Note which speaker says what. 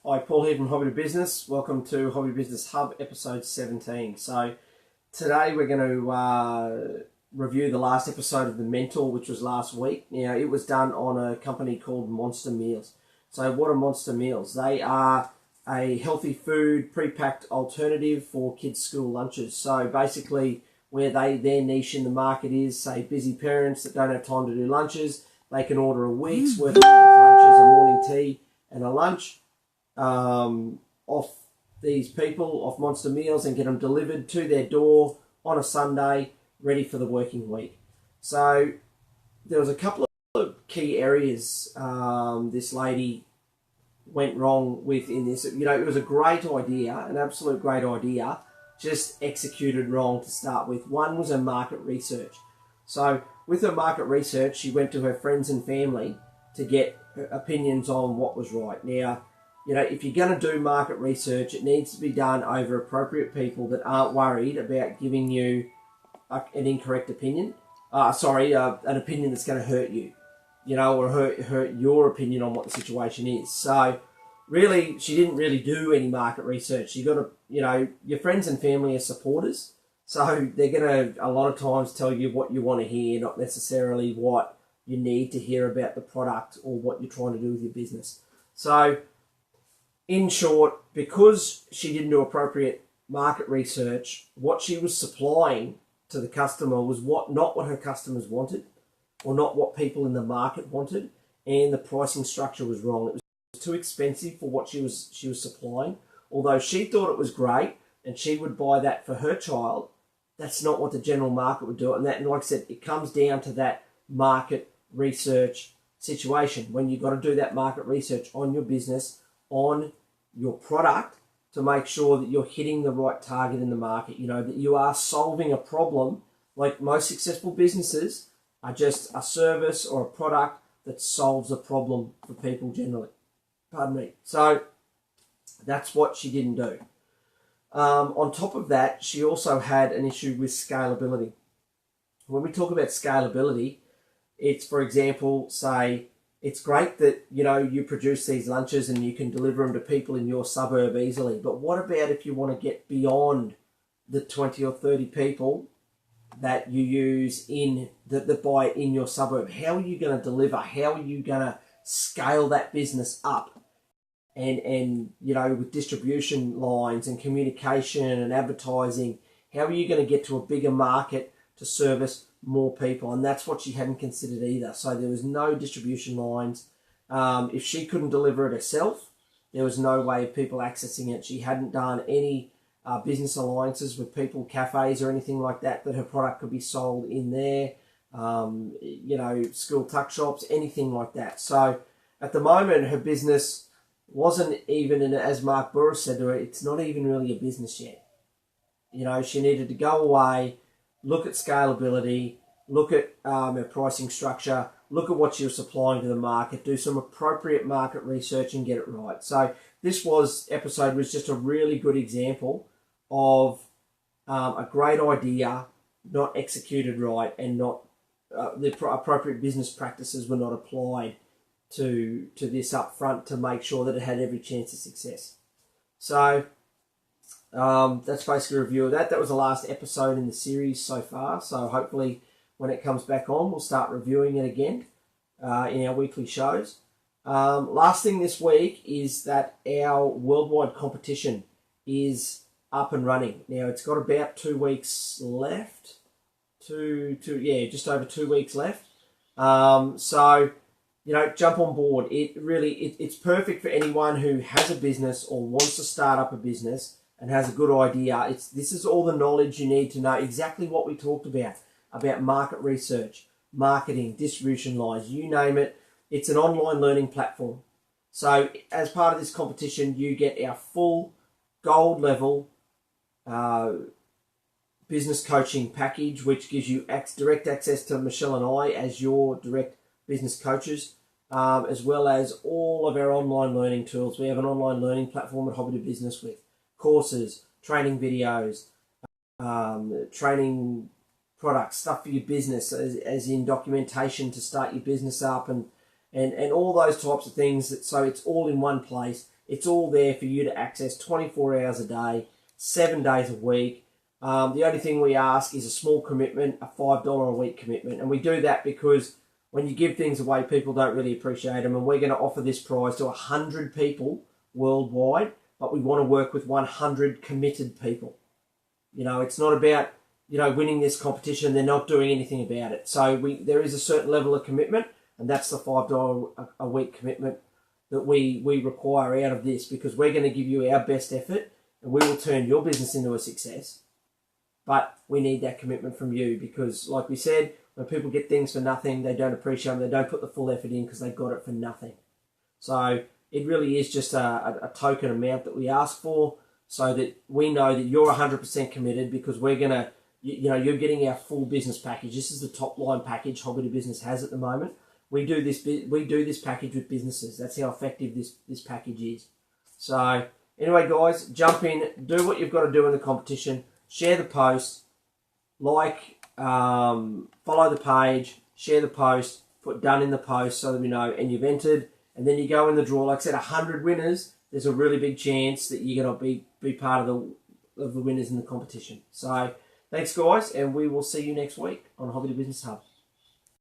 Speaker 1: Hi, Paul here from Hobby to Business. Welcome to Hobby Business Hub, episode 17. So today we're going to review the last episode of The Mentor, which was last week. Now, it was done on a company called Monster Meals. So what are Monster Meals? They are a healthy food, pre-packed alternative for kids' school lunches. So basically, where their niche in the market is, say, busy parents that don't have time to do lunches, they can order a week's worth of lunches, a morning tea and a lunch off these people, off Monster Meals, and get them delivered to their door on a Sunday, ready for the working week. So there was a couple of key areas this lady went wrong with in this. You know, it was a great idea, an absolute great idea, just executed wrong to start with. One was her market research. So with her market research, she went to her friends and family to get opinions on what was right. Now, you know, if you're going to do market research, it needs to be done over appropriate people that aren't worried about giving you an incorrect opinion. An opinion that's going to hurt you, you know, or hurt your opinion on what the situation is. So really, she didn't really do any market research. You got to, you know, your friends and family are supporters. So they're going to, a lot of times, tell you what you want to hear, not necessarily what you need to hear about the product or what you're trying to do with your business. So in short, because she didn't do appropriate market research, what she was supplying to the customer was not what her customers wanted, or not what people in the market wanted, and the pricing structure was wrong. It was too expensive for what she was supplying. Although she thought it was great and she would buy that for her child, that's not what the general market would do. And like I said, it comes down to that market research situation. When you've got to do that market research on your business, on your product, to make sure that you're hitting the right target in the market, you know, that you are solving a problem. Like most successful businesses are just a service or a product that solves a problem for people generally. Pardon me. So that's what she didn't do. On top of that, she also had an issue with scalability. When we talk about scalability, it's, for example, say, it's great that, you know, you produce these lunches and you can deliver them to people in your suburb easily. But what about if you want to get beyond the 20 or 30 people that you use that buy in your suburb? How are you going to deliver? How are you going to scale that business up? And you know, with distribution lines and communication and advertising, how are you going to get to a bigger market to service more people? And that's what she hadn't considered either. So there was no distribution lines. If she couldn't deliver it herself, there was no way of people accessing it. She hadn't done any business alliances with people, cafes or anything like that her product could be sold in there. You know, school tuck shops, anything like that. So at the moment, her business wasn't even, as Mark Burris said to her, it's not even really a business yet. You know, she needed to go away, look at scalability, look at her pricing structure, look at what she was supplying to the market, do some appropriate market research and get it right. So this episode was just a really good example of a great idea not executed right, and not the appropriate business practices were not applied to this up front to make sure that it had every chance of success. So that's basically a review of that. That was the last episode in the series so far. So hopefully when it comes back on, we'll start reviewing it again in our weekly shows. Last thing this week is that our worldwide competition is up and running. Now, it's got about 2 weeks left. Just over 2 weeks left. So, you know, jump on board. It's perfect for anyone who has a business or wants to start up a business and has a good idea. This is all the knowledge you need to know exactly what we talked about market research, marketing, distribution lines, you name it. It's an online learning platform. So as part of this competition, you get our full gold level business coaching package, which gives you direct access to Michelle and I as your direct business coaches, as well as all of our online learning tools. We have an online learning platform at Hobby to Business with courses, training videos, training products, stuff for your business, as in documentation to start your business up, and all those types of things. So it's all in one place. It's all there for you to access 24 hours a day, 7 days a week. The only thing we ask is a small commitment, a $5 a week commitment. And we do that because when you give things away, people don't really appreciate them. And we're going to offer this prize to 100 people worldwide, but we want to work with 100 committed people. You know, it's not about, you know, winning this competition and they're not doing anything about it. So there is a certain level of commitment, and that's the $5 a week commitment that we require out of this, because we're going to give you our best effort and we will turn your business into a success. But we need that commitment from you, because like we said, when people get things for nothing, they don't appreciate them, they don't put the full effort in because they got it for nothing. So it really is just a token amount that we ask for, so that we know that you're 100% committed, because we're going to, you know, you're getting our full business package. This is the top line package Hobby to Business has at the moment. We do this package with businesses. That's how effective this package is. So anyway, guys, jump in, do what you've got to do in the competition, share the post, follow the page, share the post, put done in the post so that we know, and you've entered, and then you go in the draw. Like I said, 100 winners, there's a really big chance that you're going to be part of the winners in the competition. So thanks, guys, and we will see you next week on Hobby to Business Hub.